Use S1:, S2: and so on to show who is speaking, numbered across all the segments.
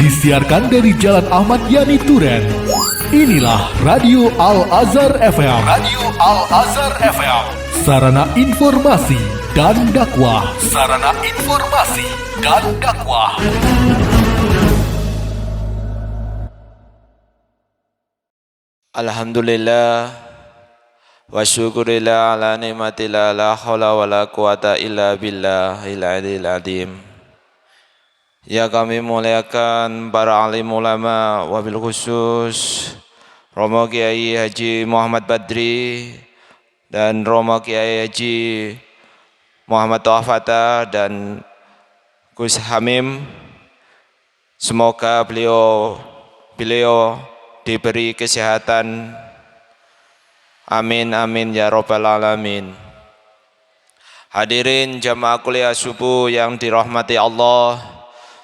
S1: disiarkan dari Jalan Ahmad Yani Turen. Inilah Radio Al-Azhar FM. Radio Al-Azhar FM. Sarana informasi dan dakwah. Sarana informasi dan dakwah.
S2: Alhamdulillah wa syukurillah ala ni'matillah la hawla wa la quwata illa billahil aliyil azim. Ya, kami muliakan para alim ulama wabil khusus Romo Kiai Haji Muhammad Badri dan Romo Kiai Haji Muhammad Tawafata dan Gus Hamim. Semoga beliau diberi kesehatan. Amin amin ya rabbal alamin. Hadirin jamaah kuliah subuh yang dirahmati Allah,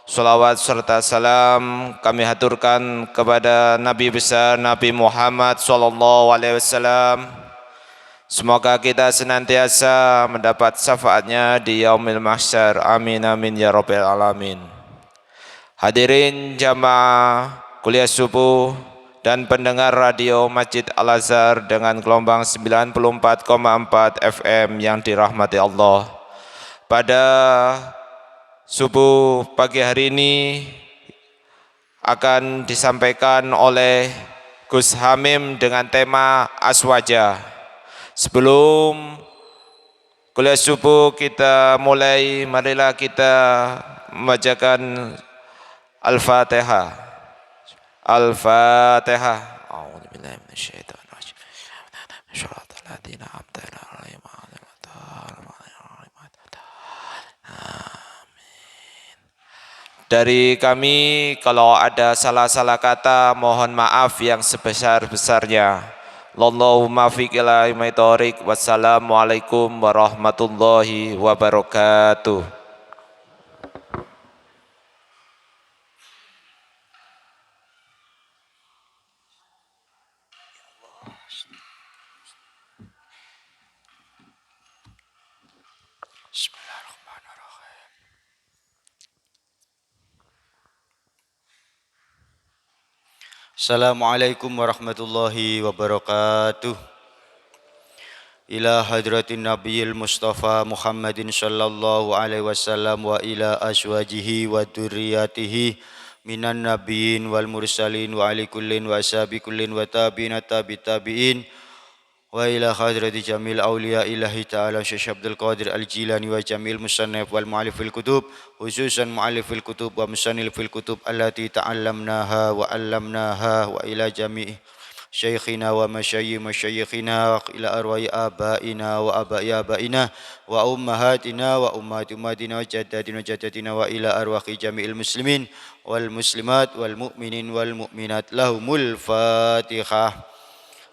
S2: salawat serta salam kami haturkan kepada Nabi besar Nabi Muhammad sallallahu alaihi wasallam. Semoga kita senantiasa mendapat syafaatnya di yaumil mahsyar. Amin amin ya rabbal alamin. Hadirin jamaah kuliah subuh dan pendengar radio Masjid Al-Azhar dengan gelombang 94,4 FM yang dirahmati Allah. Pada subuh pagi hari ini akan disampaikan oleh Gus Hamim dengan tema Aswaja. Sebelum kuliah subuh kita mulai, marilah kita membacakan Al-Fatihah. Al-Fatihah. A'udzu billahi minasyaitonir rajim. Shiratal ladzina an'amta 'alaihim ghairil maghdubi 'alaihim. Dari kami kalau ada salah-salah kata mohon maaf yang sebesar-besarnya. Allahumma fiqil thoriq. Wassalamualaikum warahmatullahi wabarakatuh.
S3: Assalamualaikum warahmatullahi wabarakatuh. Ila hadratin nabiyil mustafa Muhammadin sallallahu alaihi wasallam wa ila azwajihi wa dzurriyyatihi minan nabiyyin wal mursalin wa ali kullin wa ashabi kullin wa tabi'in tabi'in wa ila hadrati jamil awliya ilahi ta'ala Syekh Abdul Qadir Al-Jilani wa jamil musannif wal mu'allifil kutub, khususan mu'allifil kutub wa musannifil kutub allati ta'allamnaha wa 'allamnaha, wa ila jami'i syekhina wa masyayikhina ila arwahi abaina wa abai abaina wa ummahatina wa ummati ummatina wa jaddatina wa ila arwahi jami'il muslimin wal muslimat wal mu'minin wal mu'minat. Lahumul Fatihah.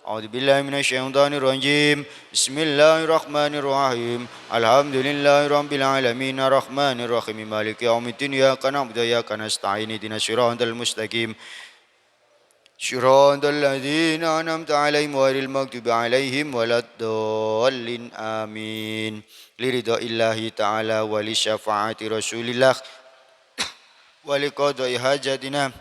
S3: A'udzu billahi minasyaitonir rajim. Bismillahirrahmanirrahim. Alhamdulillahirabbil alamin arrahmanir rahim maliki yaumiddin iyyaka na'budu wa iyyaka nasta'in ihdinas siratal mustaqim siratal ladzina an'amta 'alaihim ghairil maghdubi 'alaihim waladdallin amin. Liridaillahi ta'ala wa li syafaati rasulillah wa liqada'i hajatina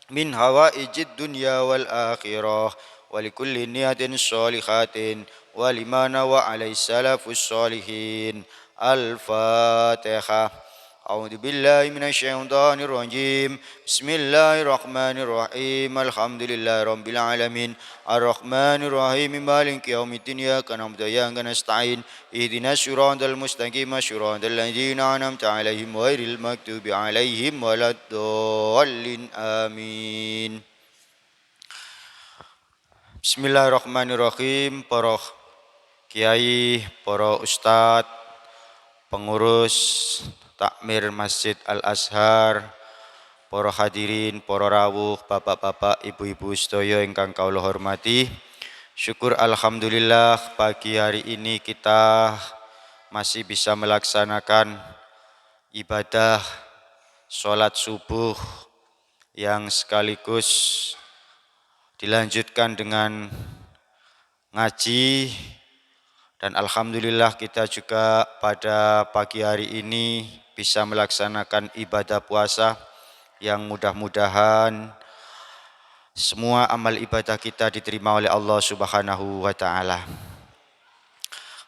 S3: min hawaijid dunya wal akhirah wa likulli niyatin shalihatin wa limana wa alai salafus shalihin. Al-Fatihah. A'udzu billahi minasyaitonir rajim. Bismillahirrahmanirrahim. Alhamdulillahirabbil alamin. Arrahmanir rahim. Maliki yaumiddin. Iyyaka na'budu wa iyyaka nasta'in. Ihdinas siratal mustaqim. Siratal ladzina an'amta 'alaihim ghairil maghdubi 'alaihim waladdallin amin. Bismillahirrahmanirrahim. Para kiai, para ustadz, pengurus takmir Masjid Al-Azhar, para hadirin, para rawuh, bapak-bapak, ibu-ibu sedaya ingkang kawula hormati. Syukur alhamdulillah pagi hari ini kita masih bisa melaksanakan ibadah sholat subuh yang sekaligus dilanjutkan dengan ngaji, dan alhamdulillah kita juga pada pagi hari ini bisa melaksanakan ibadah puasa yang mudah-mudahan semua amal ibadah kita diterima oleh Allah Subhanahu wa taala.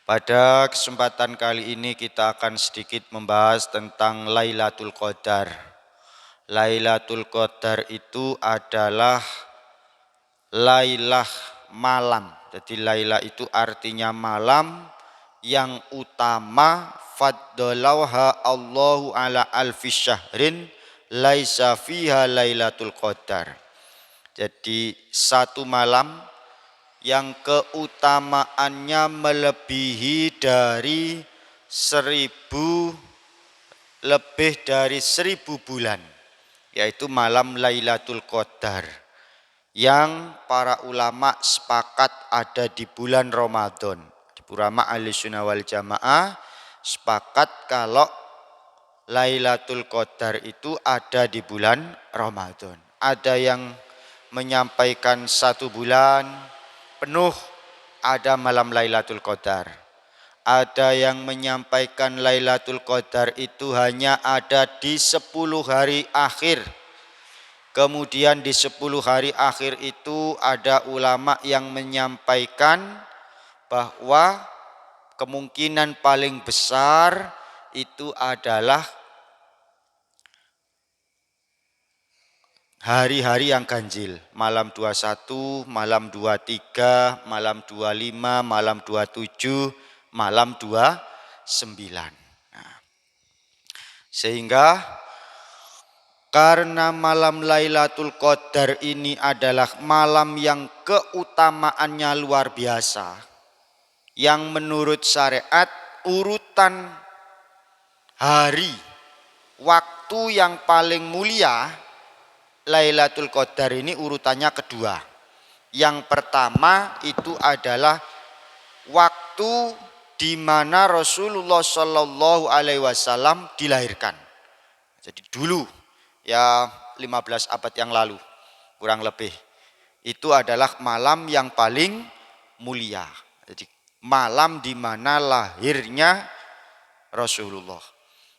S3: Pada kesempatan kali ini kita akan sedikit membahas tentang Lailatul Qadar. Lailatul Qadar itu adalah lailah malam. Jadi lailah itu artinya malam yang utama, faddalauha Allahu ala alfi syahrin laisa fiha Lailatul Qadar. Jadi satu malam yang keutamaannya melebihi dari 1000 bulan, yaitu malam Lailatul Qadar, yang para ulama sepakat ada di bulan Ramadan. Ulama Ahlussunnah wal Jamaah sepakat kalau Lailatul Qadar itu ada di bulan Ramadan. Ada yang menyampaikan 1 bulan penuh ada malam Lailatul Qadar. Ada yang menyampaikan Lailatul Qadar itu hanya ada di 10 hari akhir. Kemudian di 10 hari akhir itu ada ulama yang menyampaikan bahwa kemungkinan paling besar itu adalah hari-hari yang ganjil. Malam 21, malam 23, malam 25, malam 27, malam 29. Nah, sehingga karena malam Lailatul Qadar ini adalah malam yang keutamaannya luar biasa, yang menurut syariat urutan hari, waktu yang paling mulia, Lailatul Qadar ini urutannya kedua. Yang pertama itu adalah waktu di mana Rasulullah Shallallahu Alaihi Wasallam dilahirkan. Jadi dulu, ya 15 abad yang lalu kurang lebih, itu adalah malam yang paling mulia. Jadi malam di mana lahirnya Rasulullah.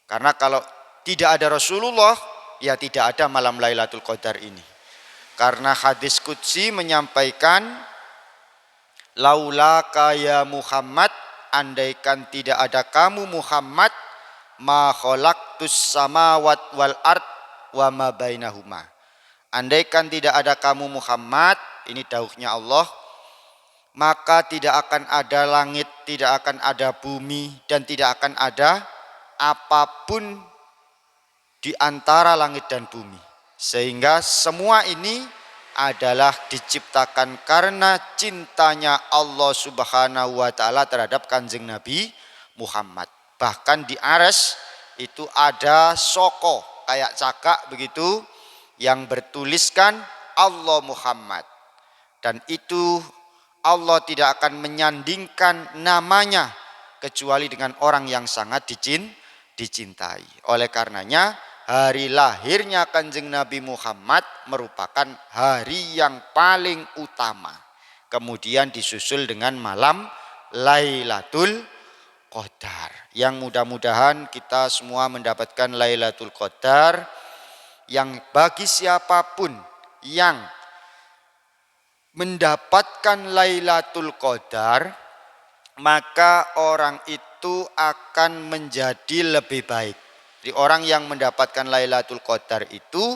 S3: Karena kalau tidak ada Rasulullah, ya tidak ada malam Lailatul Qadar ini. Karena hadis qudsi menyampaikan, laulaka ya Muhammad, andaikan tidak ada kamu Muhammad, ma khalaqtus samawat wal ard wa ma bainahuma. Andaikan tidak ada kamu Muhammad, ini dauhnya Allah, maka tidak akan ada langit, tidak akan ada bumi, dan tidak akan ada apapun di antara langit dan bumi. Sehingga semua ini adalah diciptakan karena cintanya Allah Subhanahu wa taala terhadap Kanjeng Nabi Muhammad. Bahkan di arsy itu ada soko kayak cakak begitu yang bertuliskan Allah Muhammad, dan itu Allah tidak akan menyandingkan namanya kecuali dengan orang yang sangat dicintai. Oleh karenanya hari lahirnya Kanjeng Nabi Muhammad merupakan hari yang paling utama. Kemudian disusul dengan malam Lailatul Qadar, yang mudah-mudahan kita semua mendapatkan Lailatul Qadar, yang bagi siapapun yang mendapatkan Lailatul Qadar, maka orang itu akan menjadi lebih baik. Jadi orang yang mendapatkan Lailatul Qadar itu,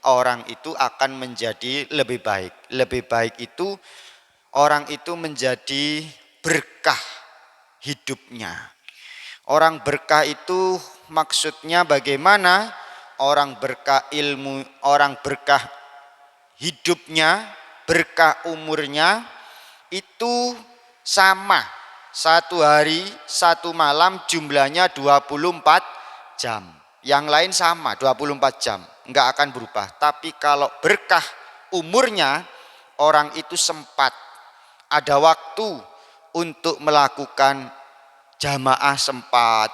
S3: orang itu akan menjadi lebih baik. Lebih baik itu, orang itu menjadi berkah hidupnya. Orang berkah itu maksudnya bagaimana? Orang berkah ilmu, orang berkah hidupnya, berkah umurnya itu sama. 1 hari 1 malam jumlahnya 24 jam. Yang lain sama 24 jam, enggak akan berubah. Tapi kalau berkah umurnya, orang itu sempat, ada waktu untuk melakukan jamaah sempat,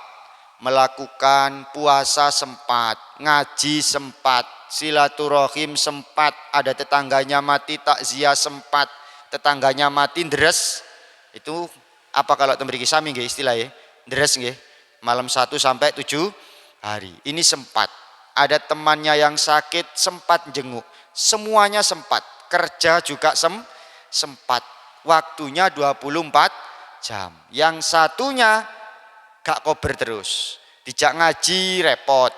S3: melakukan puasa sempat, ngaji sempat, silaturahim sempat, ada tetangganya mati takziah sempat, tetangganya mati ndres. Itu apa kalau tembriki sami nggih istilahnya? Ndres nggih. Malam 1 sampai 7 hari. Ini sempat. ada temannya yang sakit, sempat jenguk. Semuanya sempat, kerja juga sempat. Waktunya 24 jam. Yang satunya gak kober terus. Dijak ngaji repot.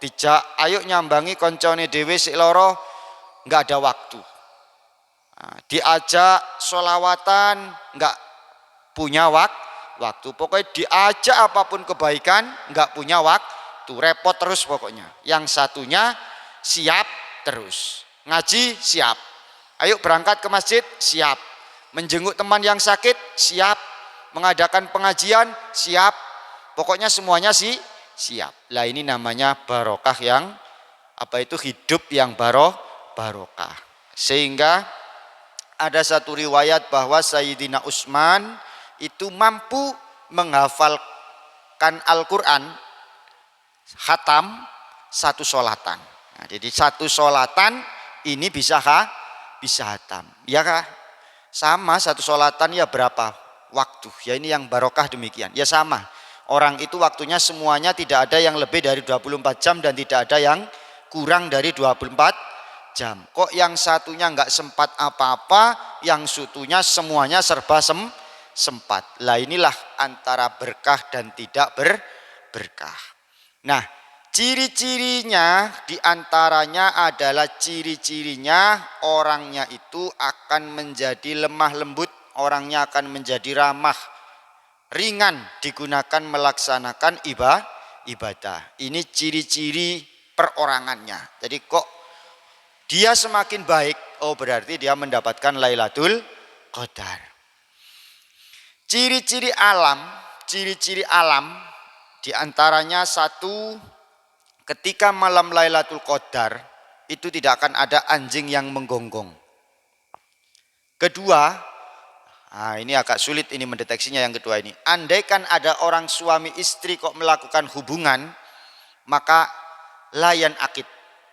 S3: Dijak ayo nyambangi koncone dhewe sik loro, gak ada waktu. Nah, diajak sholawatan gak punya waktu. Pokoknya diajak apapun kebaikan gak punya waktu. Repot terus pokoknya. Yang satunya siap terus. Ngaji siap. Ayo berangkat ke masjid siap. Menjenguk teman yang sakit siap. Mengadakan pengajian siap. Pokoknya semuanya siap. Lah ini namanya barokah yang hidup yang barokah. Sehingga ada satu riwayat bahwa Sayyidina Utsman itu mampu menghafalkan Al-Quran khatam satu sholatan. Nah, jadi satu sholatan ini bisa khatam. Ya kah? Sama satu sholatan ya berapa waktu? Ya ini yang barokah demikian. Ya sama. Orang itu waktunya semuanya tidak ada yang lebih dari 24 jam dan tidak ada yang kurang dari 24 jam. Kok yang satunya enggak sempat apa-apa, yang satunya semuanya serba sempat. Lah inilah antara berkah dan tidak berkah. Nah, ciri-cirinya diantaranya adalah ciri-cirinya orangnya itu akan menjadi lemah lembut, orangnya akan menjadi ramah, ringan digunakan melaksanakan ibadah. Ini ciri-ciri perorangannya. Jadi kok dia semakin baik, oh berarti dia mendapatkan Lailatul Qadar. Ciri-ciri alam diantaranya satu, ketika malam Lailatul Qadar itu tidak akan ada anjing yang menggonggong. Kedua, ini agak sulit ini mendeteksinya yang kedua ini. Andaikan ada orang suami istri kok melakukan hubungan, maka layan akid,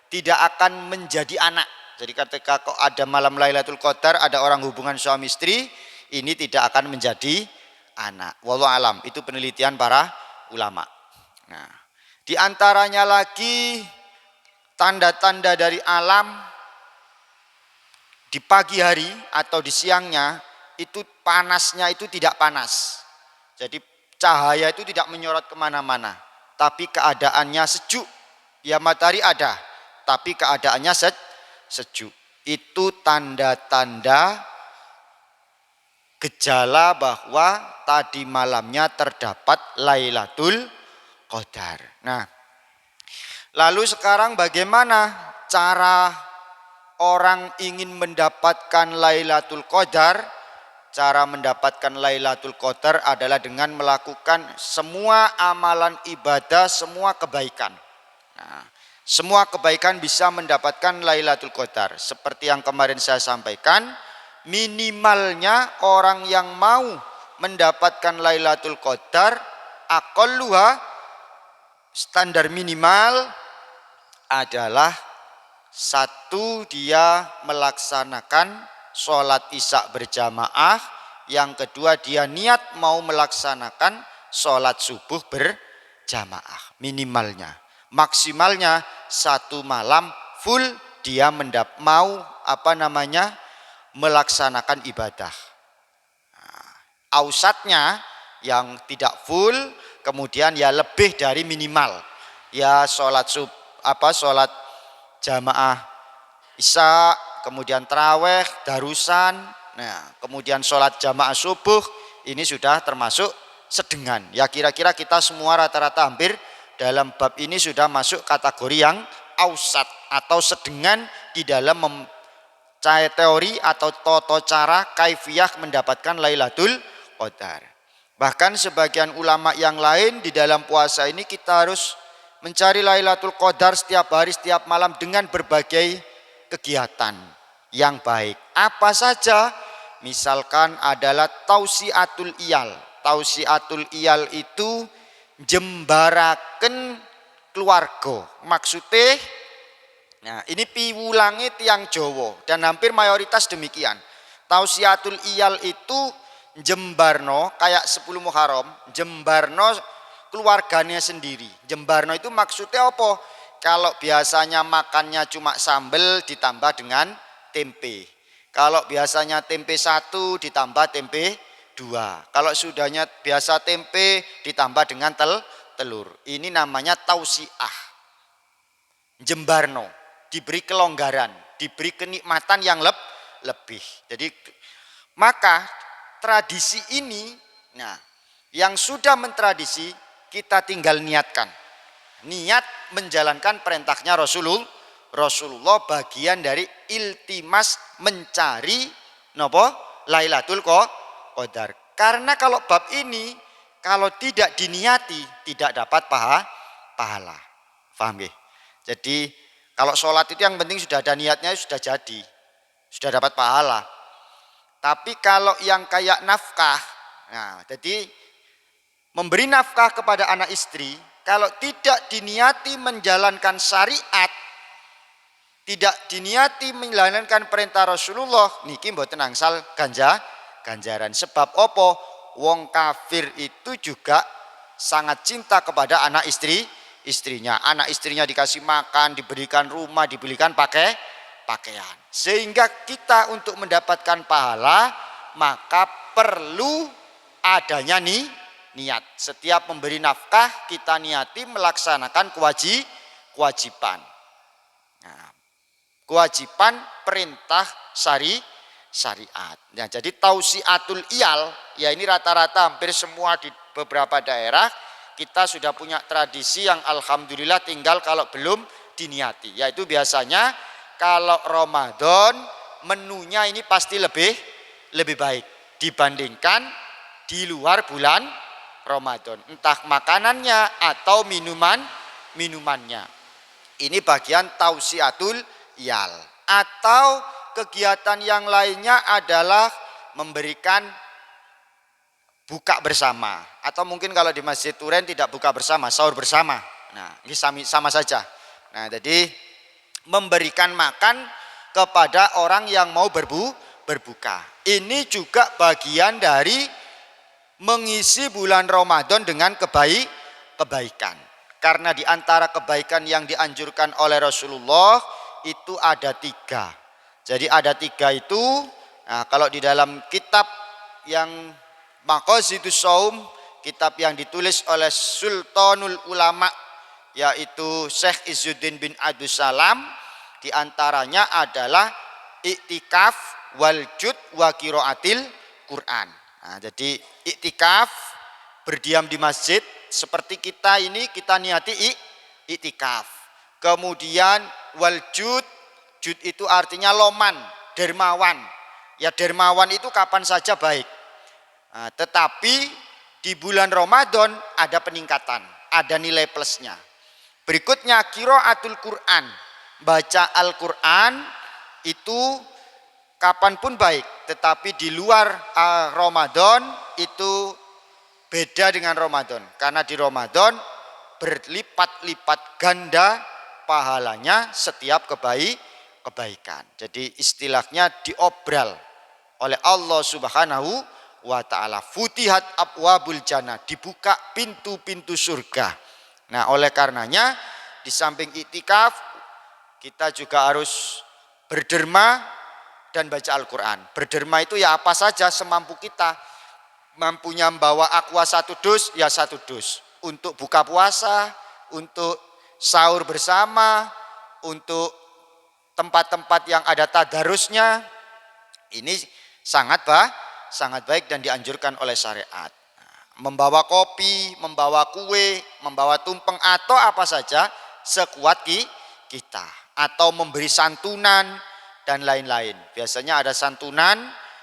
S3: tidak akan menjadi anak. Jadi ketika kok ada malam Lailatul Qadar, ada orang hubungan suami istri, ini tidak akan menjadi anak. Wallahu alam, itu penelitian para ulama. Nah, di antaranya lagi tanda-tanda dari alam, di pagi hari atau di siangnya itu panasnya itu tidak panas. Jadi cahaya itu tidak menyorot kemana-mana, tapi keadaannya sejuk. Ya matahari ada, tapi keadaannya sejuk. Itu tanda-tanda gejala bahwa tadi malamnya terdapat Lailatul Qadar. Nah, lalu sekarang bagaimana cara orang ingin mendapatkan Lailatul Qadar? Cara mendapatkan Lailatul Qadar adalah dengan melakukan semua amalan ibadah, semua kebaikan. Nah, semua kebaikan bisa mendapatkan Lailatul Qadar. Seperti yang kemarin saya sampaikan, minimalnya orang yang mau mendapatkan Lailatul Qadar, aqalluha, standar minimal adalah satu, dia melaksanakan sholat isya berjamaah. Yang kedua, dia niat mau melaksanakan sholat subuh berjamaah. Minimalnya. Maksimalnya satu malam full dia mau melaksanakan ibadah. Nah, ausatnya yang tidak full, kemudian ya lebih dari minimal. Ya sholat jamaah isya, kemudian taraweh, darusan, nah kemudian sholat jamaah subuh, ini sudah termasuk sedengan. Ya kira-kira kita semua rata-rata hampir dalam bab ini sudah masuk kategori yang ausat atau sedengan di dalam mencari teori atau tata cara kaifiyah mendapatkan Lailatul Qadar. Bahkan sebagian ulama yang lain di dalam puasa ini kita harus mencari Lailatul Qadar setiap hari, setiap malam dengan berbagai kegiatan yang baik. Apa saja? Misalkan adalah tausiatul iyal. Tausiatul iyal itu jembaraken keluarga. Maksudnya, nah ini piwulangi tiang Jawa dan hampir mayoritas demikian. Tausiatul iyal itu jembarno kayak 10 Muharram, jembarno keluarganya sendiri. Jembarno itu maksudnya apa? Kalau biasanya makannya cuma sambal ditambah dengan tempe. Kalau biasanya tempe 1 ditambah tempe 2. Kalau sudahnya biasa tempe ditambah dengan telur. Ini namanya tausiah. Jembarno, diberi kelonggaran, diberi kenikmatan yang lebih. Jadi maka tradisi ini, nah, yang sudah mentradisi kita tinggal niatkan. Niat menjalankan perintahnya Rasulullah bagian dari iltimas mencari Lailatul Qadar. Karena kalau bab ini kalau tidak diniati tidak dapat pahala. Paham ya? Jadi kalau sholat itu yang penting sudah ada niatnya sudah jadi. Sudah dapat pahala. Tapi kalau yang kayak nafkah, nah jadi memberi nafkah kepada anak istri, kalau tidak diniati menjalankan syariat, tidak diniati menjalankan perintah Rasulullah, niki mboten angsal ganjaran. Sebab opo? Wong kafir itu juga sangat cinta kepada anak istrinya. Anak istrinya dikasih makan, diberikan rumah, diberikan pakaian. Sehingga kita untuk mendapatkan pahala maka perlu adanya niat. Setiap memberi nafkah kita niati melaksanakan kewajiban. Nah, kewajiban perintah syariat. Nah, jadi tausiatul iyal, ya ini rata-rata hampir semua di beberapa daerah kita sudah punya tradisi yang alhamdulillah tinggal kalau belum diniati. Yaitu biasanya kalau Ramadan menunya ini pasti lebih baik dibandingkan di luar bulan Ramadan. Entah makanannya atau minumannya. Ini bagian tausiatul iyal. Atau kegiatan yang lainnya adalah memberikan buka bersama. Atau mungkin kalau di Masjid Turen tidak buka bersama, sahur bersama. Nah, ini sama saja. Nah, jadi memberikan makan kepada orang yang mau berbuka. Ini juga bagian dari mengisi bulan Ramadan dengan kebaikan. Karena di antara kebaikan yang dianjurkan oleh Rasulullah itu ada 3. Jadi ada 3 itu, nah kalau di dalam kitab yang Maqasidus Shaum, kitab yang ditulis oleh Sultanul Ulama yaitu Syekh Izzuddin bin Abdus Salam, di antaranya adalah iktikaf wal jud wa qiraatil Quran. Nah, jadi iktikaf berdiam di masjid seperti kita ini kita niati iktikaf. Kemudian wal jud itu artinya loman, dermawan. Ya dermawan itu kapan saja baik. Nah, tetapi di bulan Ramadan ada peningkatan, ada nilai plusnya. Berikutnya qiraatul Quran. Baca Al-Quran itu kapanpun baik, tetapi di luar Ramadan itu beda dengan Ramadan. Karena di Ramadan berlipat-lipat ganda pahalanya setiap kebaikan. Jadi istilahnya diobral oleh Allah Subhanahu wa ta'ala. Futihat abwabul jannah, dibuka pintu-pintu surga. Nah, oleh karenanya di samping iktikaf kita juga harus berderma dan baca Al-Quran. Berderma itu ya apa saja semampu kita. Mampunya membawa aqua 1 dus, ya 1 dus. Untuk buka puasa, untuk sahur bersama, untuk tempat-tempat yang ada tadarusnya. Ini sangat baik dan dianjurkan oleh syariat. Membawa kopi, membawa kue, membawa tumpeng atau apa saja sekuat kita. Atau memberi santunan dan lain-lain. Biasanya ada santunan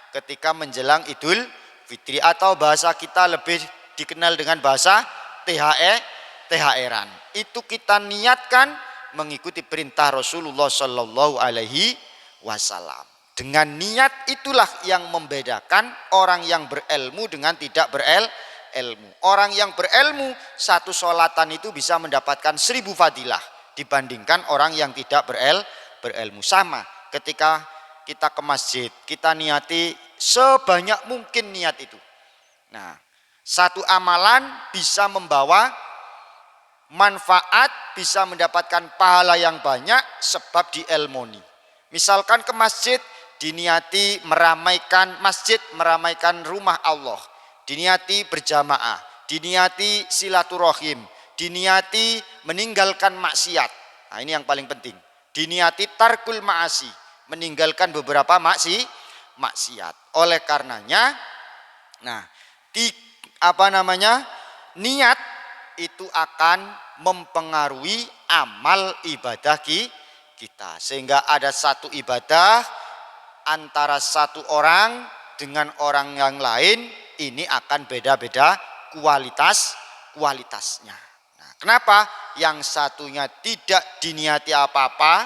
S3: ketika menjelang Idul Fitri atau bahasa kita lebih dikenal dengan bahasa THR-an. Itu kita niatkan mengikuti perintah Rasulullah Shallallahu Alaihi Wasallam. Dengan niat itulah yang membedakan orang yang berilmu dengan tidak berilmu. Orang yang berilmu satu sholatan itu bisa mendapatkan 1000 fadilah dibandingkan orang yang tidak berilmu. Sama ketika kita ke masjid, kita niati sebanyak mungkin niat itu. Nah, satu amalan bisa membawa manfaat, bisa mendapatkan pahala yang banyak sebab dielmoni. Misalkan ke masjid, diniati meramaikan masjid, meramaikan rumah Allah, diniati berjamaah, diniati silaturahim, diniati meninggalkan maksiat. Nah, ini yang paling penting. Diniati tarkul ma'asi, meninggalkan beberapa maksiat. Oleh karenanya, nah, niat itu akan mempengaruhi amal ibadah kita. Sehingga ada satu ibadah antara satu orang dengan orang yang lain, ini akan beda-beda kualitasnya. Nah, kenapa? Yang satunya tidak diniati apa-apa,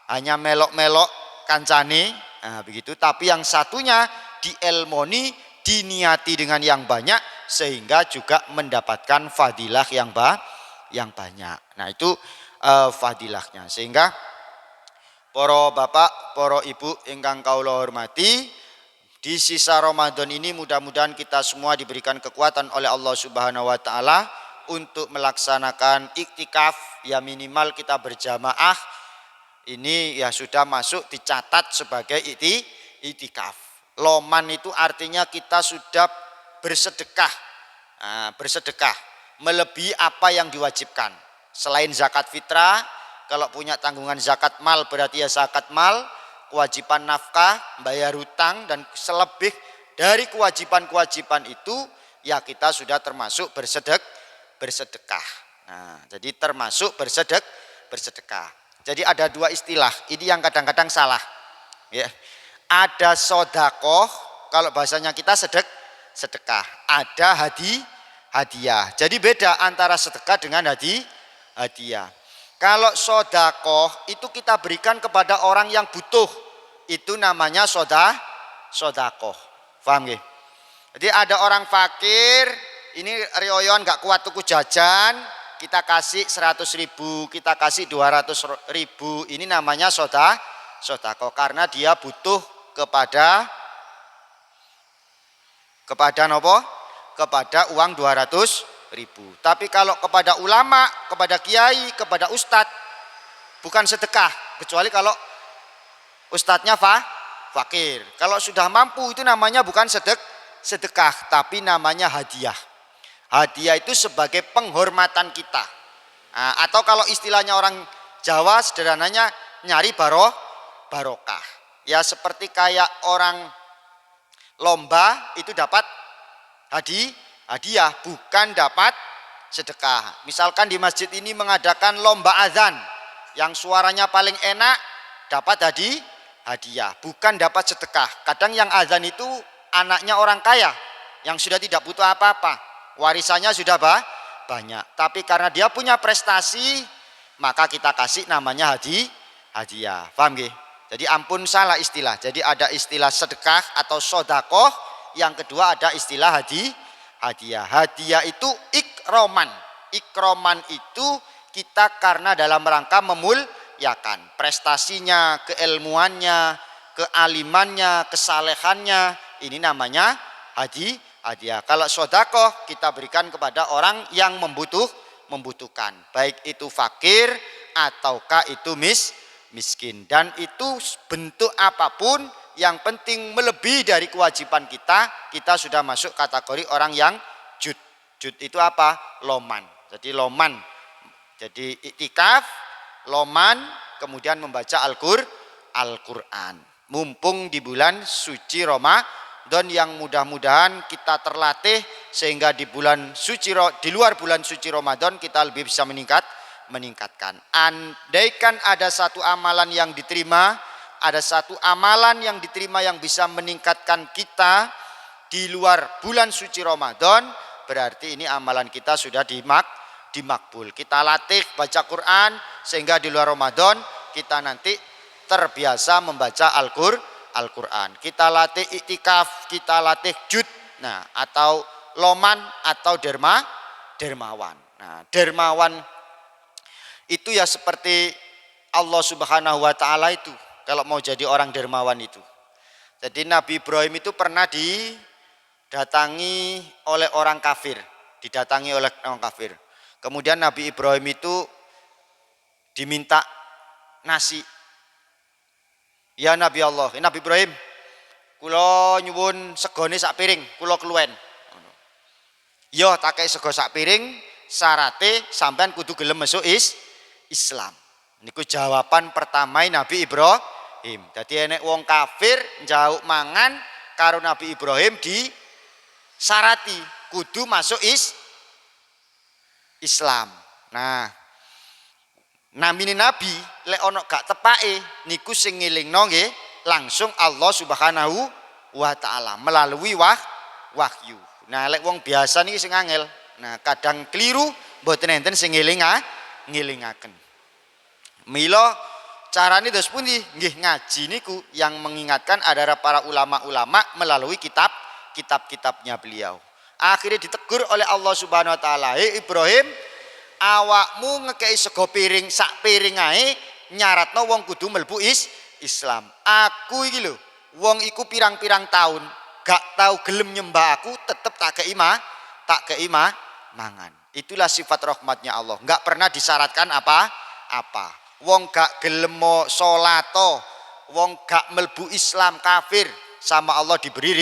S3: hanya melok-melok kancane, nah begitu. Tapi yang satunya dielmoni, diniati dengan yang banyak, sehingga juga mendapatkan fadilah yang banyak. Nah itu fadilahnya. Sehingga para bapak, para ibu ingkang kaula hormati, di sisa Ramadan ini mudah-mudahan kita semua diberikan kekuatan oleh Allah Subhanahu wa taala untuk melaksanakan iktikaf, ya minimal kita berjamaah. Ini ya sudah masuk dicatat sebagai iktikaf. Loman itu artinya kita sudah bersedekah. Nah, bersedekah melebihi apa yang diwajibkan. Selain zakat fitrah, kalau punya tanggungan zakat mal berarti ya zakat mal, kewajiban nafkah, bayar hutang, dan selebih dari kewajiban-kewajiban itu ya kita sudah termasuk bersedekah. Nah, jadi termasuk bersedekah. Jadi ada dua istilah, ini yang kadang-kadang salah. Ya. Ada sodakoh, kalau bahasanya kita sedekah. Ada hadiah. Jadi beda antara sedekah dengan hadiah. Kalau sodakoh itu kita berikan kepada orang yang butuh, itu namanya sodakoh. Paham gak? Jadi ada orang fakir, ini rioyon gak kuat tuku jajan, kita kasih 100.000, kita kasih 200.000, ini namanya sodakoh karena dia butuh kepada nopo? Kepada uang 200.000. Tapi kalau kepada ulama, kepada kiai, kepada ustadz, bukan sedekah, kecuali kalau ustadznya fakir. Kalau sudah mampu itu namanya bukan sedekah, tapi namanya hadiah. Hadiah itu sebagai penghormatan kita. Nah, atau kalau istilahnya orang Jawa sederhananya nyari barokah. Ya seperti kayak orang lomba itu dapat hadiah, bukan dapat sedekah. Misalkan di masjid ini mengadakan lomba azan, yang suaranya paling enak dapat hadiah, bukan dapat sedekah. Kadang yang azan itu anaknya orang kaya yang sudah tidak butuh apa-apa, warisannya sudah banyak, tapi karena dia punya prestasi maka kita kasih namanya hadiah. Paham gak? Jadi ampun salah istilah. Jadi ada istilah sedekah atau sodakoh, yang kedua ada istilah hadiah. Hadiah itu ikroman. Ikroman itu kita karena dalam rangka memuliakan prestasinya, keilmuannya, kealimannya, kesalehannya. Ini namanya hadiah. Kalau sodakoh kita berikan kepada orang yang membutuhkan, baik itu fakir ataukah itu miskin. Dan itu bentuk apapun, yang penting melebihi dari kewajiban kita sudah masuk kategori orang yang jud. Jud itu apa? Loman. Jadi loman. Jadi iktikaf, loman, kemudian membaca Al-Quran. Mumpung di bulan suci Ramadan yang mudah-mudahan kita terlatih sehingga di luar bulan suci Ramadan kita lebih bisa meningkatkan. Andaikan ada satu amalan yang diterima, yang bisa meningkatkan kita di luar bulan suci Ramadan, berarti ini amalan kita sudah dimakbul. Kita latih baca Quran sehingga di luar Ramadan kita nanti terbiasa membaca Al-Quran. Kita latih iktikaf, kita latih jud, nah atau loman atau dermawan. Nah, dermawan itu ya seperti Allah Subhanahu wa taala itu kalau mau jadi orang dermawan itu. Jadi Nabi Ibrahim itu pernah didatangi oleh orang kafir, Kemudian Nabi Ibrahim itu diminta nasi. Ya Nabi Allah, Nabi Ibrahim, kula nyuwun segone sak piring, kula keluwen. Yo tak kei sego sak piring, syarate sampean kudu gelem masuk Islam. Niku jawaban pertama Nabi Ibrahim. Dadi enek wong kafir njauk mangan karo Nabi Ibrahim di syarati kudu masuk Islam. Nah, namine Nabi lek ana gak tepake niku sing ngelingno nggih langsung Allah Subhanahu wa taala melalui wahyu. Nah, lek wong biasa niki sing angel. Nah, kadang keliru mboten enten sing ngelingaken. Mila carane dos pundi? Nggih ngaji niku yang mengingatkan adalah para ulama-ulama melalui kitab-kitabnya beliau. Akhirnya ditegur oleh Allah Subhanahu wa taala, "Hei Ibrahim, awakmu ngekei sego piring sak piring ae nyaratno wong kudu mlebu Islam. Aku iki lho, wong iku pirang-pirang tahun gak tahu gelem nyembah aku, tetep tak kei mangan." Itulah sifat rahmatnya Allah. Enggak pernah disyaratkan apa-apa. Wong gak gelem salato, wong gak melbu Islam kafir, sama Allah diberi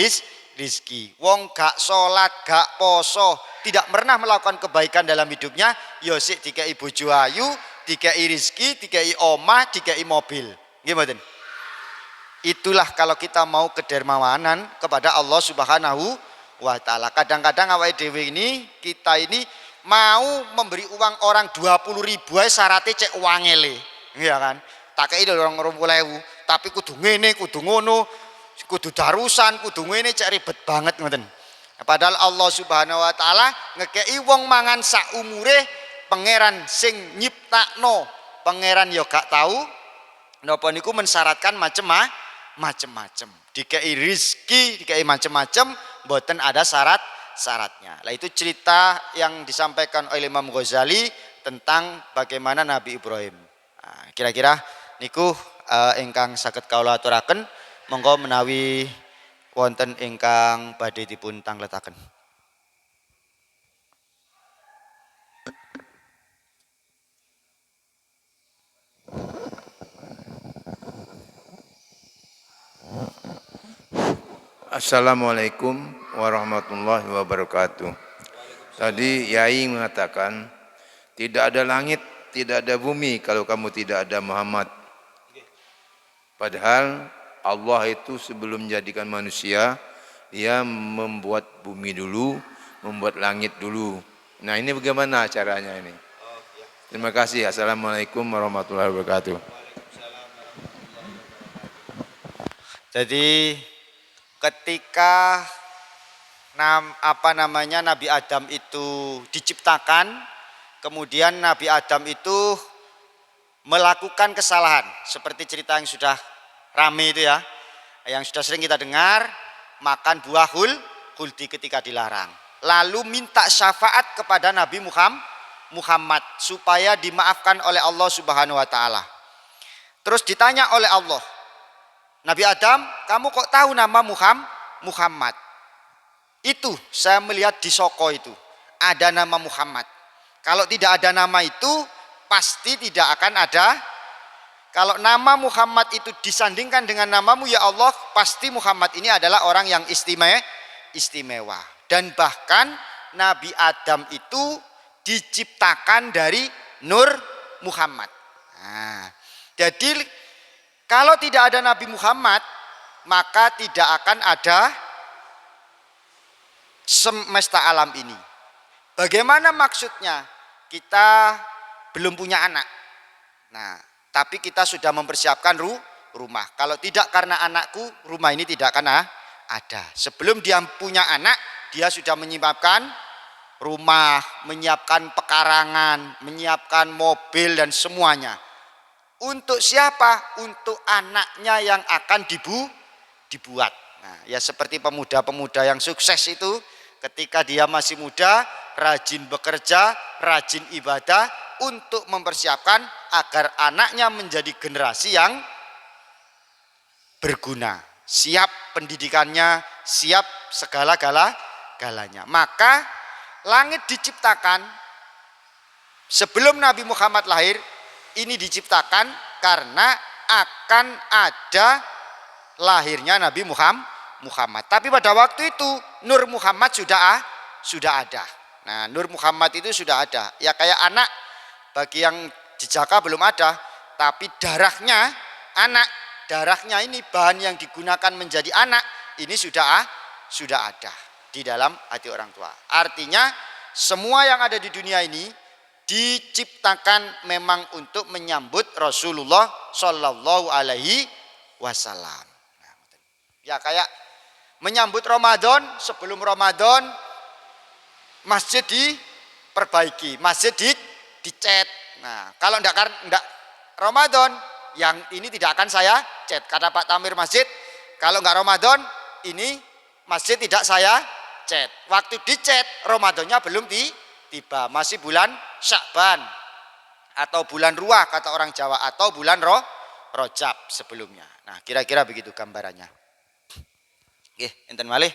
S3: rizki. Wong gak sholat, gak poso, tidak pernah melakukan kebaikan dalam hidupnya, ya sik dikai bojo ayu, dikai rizki, dikai omah, dikai mobil. Gimana? Itulah kalau kita mau kedermawanan kepada Allah Subhanahu wa taala. Kadang-kadang awake dhewe ini, kita ini mau memberi uang orang 20.000 ae syaratnya cek wangele. Iya kan? Tak kei orang 20.000, tapi kudu ngene, kudu ngono, kudu darusan, kudu ngene, cek ribet banget ngoten. Padahal Allah Subhanahu wa taala ngekei wong mangan sak umure, pangeran sing nyiptakno, pangeran yo gak tahu napa niku mensyaratkan macem-macem. Dikei rizki, dikei macem-macem, mboten ada syaratnya. Lah itu cerita yang disampaikan oleh Imam Ghazali tentang bagaimana Nabi Ibrahim. Nah, kira-kira niku ingkang saged kawula aturaken, monggo menawi wonten ingkang badhe dipun tangletaken.
S4: Assalamualaikum warahmatullahi wabarakatuh. Tadi Yai mengatakan tidak ada langit, tidak ada bumi kalau kamu tidak ada Muhammad. Padahal Allah itu sebelum menjadikan manusia, dia membuat bumi dulu, membuat langit dulu. Nah, ini bagaimana caranya ini? Terima kasih. Assalamualaikum warahmatullahi wabarakatuh.
S3: Jadi ketika Nabi Adam itu diciptakan, kemudian Nabi Adam itu melakukan kesalahan seperti cerita yang sudah rame itu ya, yang sudah sering kita dengar, makan buah khuldi ketika dilarang, lalu minta syafaat kepada Nabi Muhammad supaya dimaafkan oleh Allah Subhanahu wa taala. Terus ditanya oleh Allah, "Nabi Adam, kamu kok tahu nama Muhammad?" "Itu saya melihat di Soko itu ada nama Muhammad. Kalau tidak ada nama itu pasti tidak akan ada. Kalau nama Muhammad itu disandingkan dengan namamu ya Allah, pasti Muhammad ini adalah orang yang istimewa. Dan bahkan Nabi Adam itu diciptakan dari Nur Muhammad." Nah, jadi kalau tidak ada Nabi Muhammad, maka tidak akan ada semesta alam ini. Bagaimana maksudnya? Kita belum punya anak. Nah, tapi kita sudah mempersiapkan rumah. Kalau tidak karena anakku, rumah ini tidak akan ada. Sebelum dia punya anak, dia sudah menyiapkan rumah, menyiapkan pekarangan, menyiapkan mobil dan semuanya. Untuk siapa? Untuk anaknya yang akan dibuat. Nah, ya seperti pemuda-pemuda yang sukses itu, ketika dia masih muda, rajin bekerja, rajin ibadah untuk mempersiapkan agar anaknya menjadi generasi yang berguna, siap pendidikannya, siap segala-galanya. Maka langit diciptakan Sebelum Nabi Muhammad lahir, ini diciptakan karena akan ada lahirnya Nabi Muhammad. Tapi pada waktu itu Nur Muhammad sudah ada. Nah, Nur Muhammad itu sudah ada. Ya kayak anak, bagi yang jejaka belum ada, tapi darahnya anak, darahnya ini bahan yang digunakan menjadi anak, ini sudah ada di dalam hati orang tua. Artinya semua yang ada di dunia ini diciptakan memang untuk menyambut Rasulullah Shallallahu Alaihi Wasallam. Ya kayak menyambut Ramadan, sebelum Ramadan masjid diperbaiki, masjid dicat. Nah, kalau enggak Ramadan, yang ini tidak akan saya cat. Kata Pak Tamir Masjid, kalau enggak Ramadan, ini masjid tidak saya cat. Waktu dicat, Ramadannya belum tiba, masih bulan Sya'ban atau bulan Ruah kata orang Jawa, atau bulan Rajab sebelumnya. Nah, kira-kira begitu gambarannya. Oke, enten malih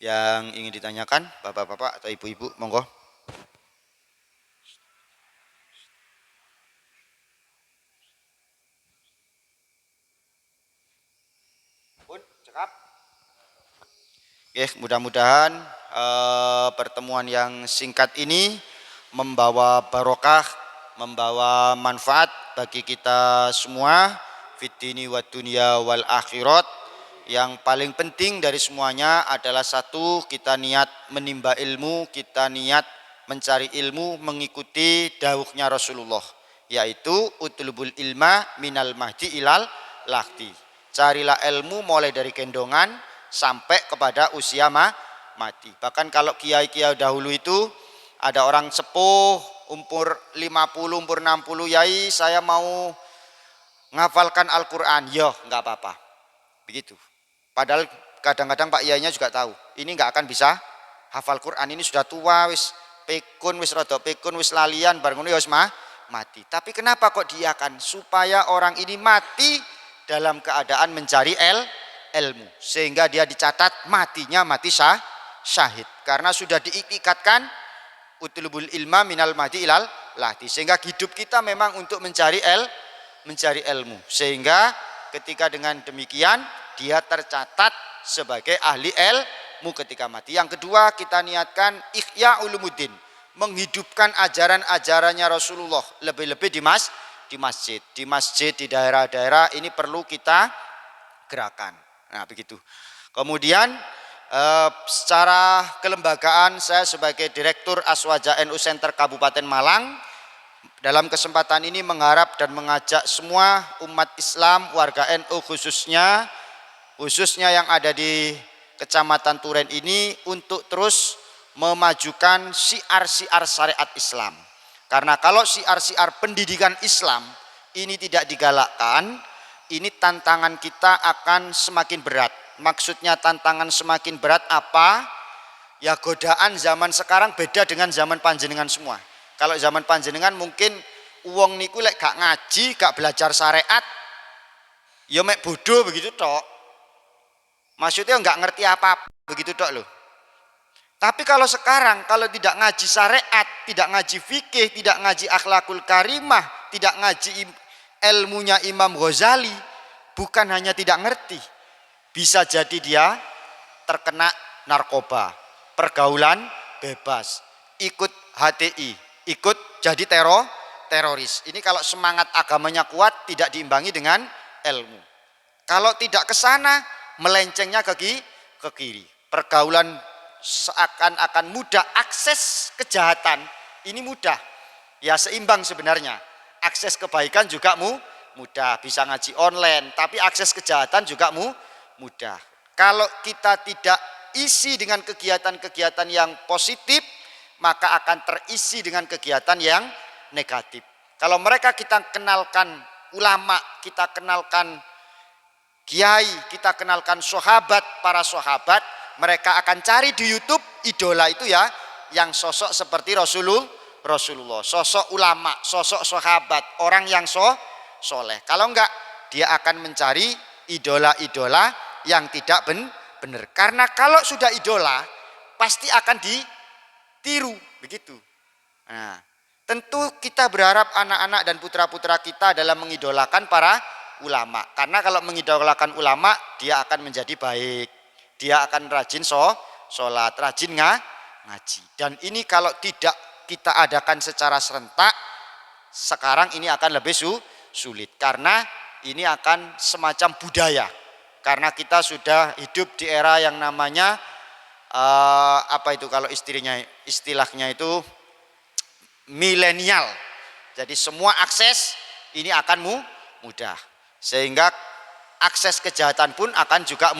S3: yang ingin ditanyakan, bapak-bapak atau ibu-ibu, monggo. Pun cekap. Oke, mudah-mudahan pertemuan yang singkat ini membawa barokah, membawa manfaat bagi kita semua, fid dini wad dunya wal akhirat. Yang paling penting dari semuanya adalah satu, kita niat menimba ilmu, kita niat mencari ilmu mengikuti dawuhnya Rasulullah, yaitu utlubul ilma minal mahdi ilal lahdi. Carilah ilmu mulai dari gendongan sampai kepada usia mati. Bahkan kalau kiai-kiai dahulu itu ada orang sepuh umur 50, umur 60, yai saya mau ngafalkan Al-Quran, yo nggak apa-apa, begitu. Padahal kadang-kadang Pak Yainya juga tahu ini nggak akan bisa hafal Quran, ini sudah tua, wis pekun, wis rodok pekun, wis lalian, bareng ngono ya wis mati. Tapi kenapa kok diakan? Supaya orang ini mati dalam keadaan mencari ilmu, sehingga dia dicatat matinya mati syahid, karena sudah diikatkan utlubul ilma minal mahdi ilal lahdi, sehingga hidup kita memang untuk mencari ilmu, sehingga ketika dengan demikian dia tercatat sebagai ahli ilmu ketika mati. Yang kedua, kita niatkan ihya ulumuddin, menghidupkan ajaran-ajarannya Rasulullah, lebih-lebih di masjid, di daerah-daerah ini perlu kita gerakan. Nah, begitu. Kemudian secara kelembagaan, saya sebagai Direktur Aswaja NU Center Kabupaten Malang dalam kesempatan ini mengharap dan mengajak semua umat Islam, warga NU khususnya yang ada di Kecamatan Turen ini untuk terus memajukan syiar-syiar syariat Islam. Karena kalau syiar-syiar pendidikan Islam ini tidak digalakkan, ini tantangan kita akan semakin berat. Maksudnya tantangan semakin berat apa? Ya godaan zaman sekarang beda dengan zaman panjenengan semua. Kalau zaman panjenengan mungkin uang niku lek gak ngaji, gak belajar syariat, ya mek bodoh begitu tok. Maksudnya nggak ngerti apa-apa begitu tok loh. Tapi kalau sekarang, kalau tidak ngaji syariat, tidak ngaji fikih, tidak ngaji akhlakul karimah, tidak ngaji ilmunya Imam Ghazali, bukan hanya tidak ngerti, bisa jadi dia terkena narkoba, pergaulan bebas, ikut HTI, ikut jadi teroris. Ini kalau semangat agamanya kuat, tidak diimbangi dengan ilmu. Kalau tidak ke sana, melencengnya ke kiri. Pergaulan seakan-akan mudah, akses kejahatan ini mudah. Ya seimbang sebenarnya. Akses kebaikan juga mudah, bisa ngaji online, tapi akses kejahatan juga mudah. Kalau kita tidak isi dengan kegiatan-kegiatan yang positif, maka akan terisi dengan kegiatan yang negatif. Kalau mereka kita kenalkan ulama, kita kenalkan kiai, kita kenalkan sahabat, para sahabat, mereka akan cari di YouTube idola itu ya, yang sosok seperti Rasulullah, sosok ulama, sosok sahabat, orang yang soleh. Kalau enggak, dia akan mencari idola-idola yang tidak benar. Karena kalau sudah idola, pasti akan ditiru, begitu. Nah, Tentu kita berharap anak-anak dan putra-putra kita dalam mengidolakan para ulama. Karena kalau mengidolakan ulama, dia akan menjadi baik. Dia akan rajin sholat, rajin ngaji. Dan ini kalau tidak kita adakan secara serentak, sekarang ini akan lebih sulit. Karena ini akan semacam budaya. Karena kita sudah hidup di era yang namanya, apa itu kalau istilahnya itu, milenial. Jadi semua akses ini akan mudah. Sehingga akses kejahatan pun akan juga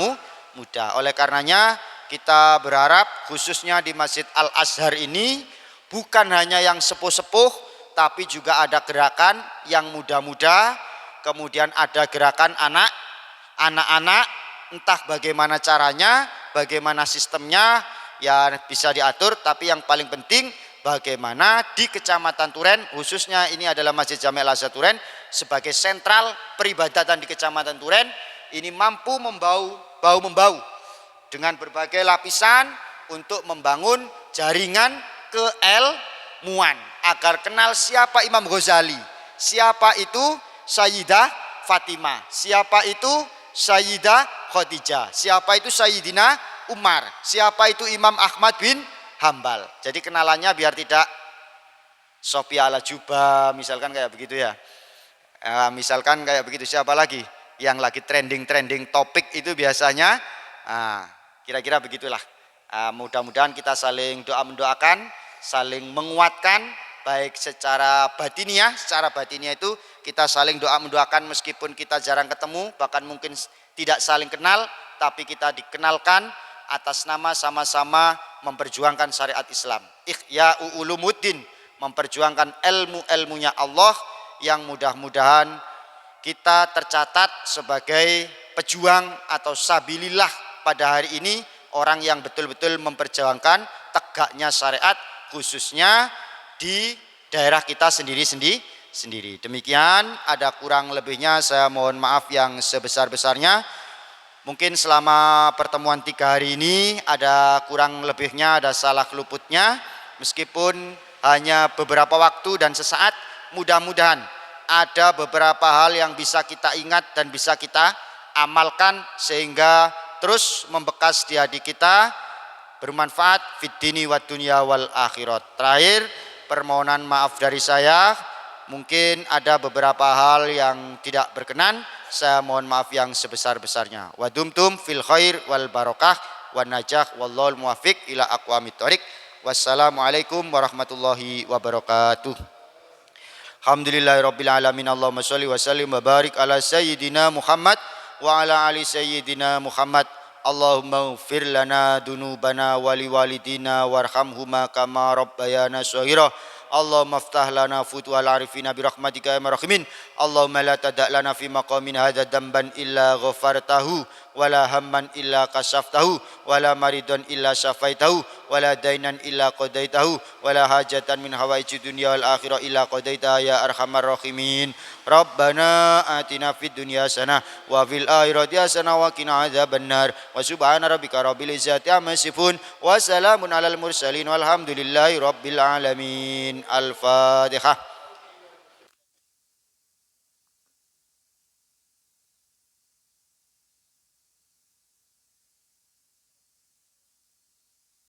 S3: mudah. Oleh karenanya kita berharap khususnya di Masjid Al-Azhar ini bukan hanya yang sepuh-sepuh, tapi juga ada gerakan yang muda-muda, kemudian ada gerakan anak-anak, entah bagaimana caranya, bagaimana sistemnya, ya bisa diatur, tapi yang paling penting bagaimana di Kecamatan Turen, khususnya ini adalah Masjid Jami Al-Azhar Turen, sebagai sentral peribadatan di Kecamatan Turen, ini mampu membau dengan berbagai lapisan untuk membangun jaringan keilmuan, agar kenal siapa Imam Ghazali, siapa itu Sayyidah Fatimah, siapa itu Sayyidah Khadijah, siapa itu Sayyidina Umar, siapa itu Imam Ahmad bin Hambal. Jadi kenalannya biar tidak Sophia Lajuba misalkan kayak begitu ya. Misalkan kayak begitu, siapa lagi yang lagi trending topik itu biasanya kira-kira begitulah. Mudah-mudahan kita saling mendoakan, saling menguatkan baik secara batiniah. Secara batiniah itu kita saling mendoakan meskipun kita jarang ketemu, bahkan mungkin tidak saling kenal, tapi kita dikenalkan atas nama sama-sama memperjuangkan syariat Islam. Ihya'u ulumuddin, memperjuangkan ilmu-ilmunya Allah, yang mudah-mudahan kita tercatat sebagai pejuang atau sabilillah pada hari ini, orang yang betul-betul memperjuangkan tegaknya syariat khususnya di daerah kita sendiri. Demikian, ada kurang lebihnya saya mohon maaf yang sebesar-besarnya. Mungkin selama pertemuan 3 hari ini ada kurang lebihnya, ada salah luputnya. Meskipun hanya beberapa waktu dan sesaat, mudah-mudahan ada beberapa hal yang bisa kita ingat dan bisa kita amalkan sehingga terus membekas di hati kita, bermanfaat fid dini wad dunya wal akhirat. Terakhir, permohonan maaf dari saya, mungkin ada beberapa hal yang tidak berkenan, saya mohon maaf yang sebesar-besarnya. Wa dumtum fil khair wal barakah wan najah wallahul muwaffiq ila aqwamit thoriq. Wassalamualaikum warahmatullahi wabarakatuh. Alhamdulillahirabbil alamin. Allahumma shalli wa sallim wa barik ala sayyidina Muhammad wa ala ali sayyidina Muhammad. Allahumma ighfir lana dunubana wa liwalidina warhamhuma kama rabbayana shaghira. Allahumma aftah lana futuhal arifina birahmatika ya marhamin. Allahumma la tada' lana fi maqamin hadha damban illa ghafartahu wala hamman illa kasaftahu wala maridon illa syafaitahu wala dainan illa qadaitahu wala hajatan min hawaiji dunya wal akhirah illa qadaitaha ya arhamar rahimin. Rabbana atina fid dunya hasanah wa fil akhirati hasanah wa qina adzabannar. Wa subhana rabbika rabbil izzati amma yasifun wa salamun alal mursalin walhamdulillahi rabbil alamin. Al-Fatihah.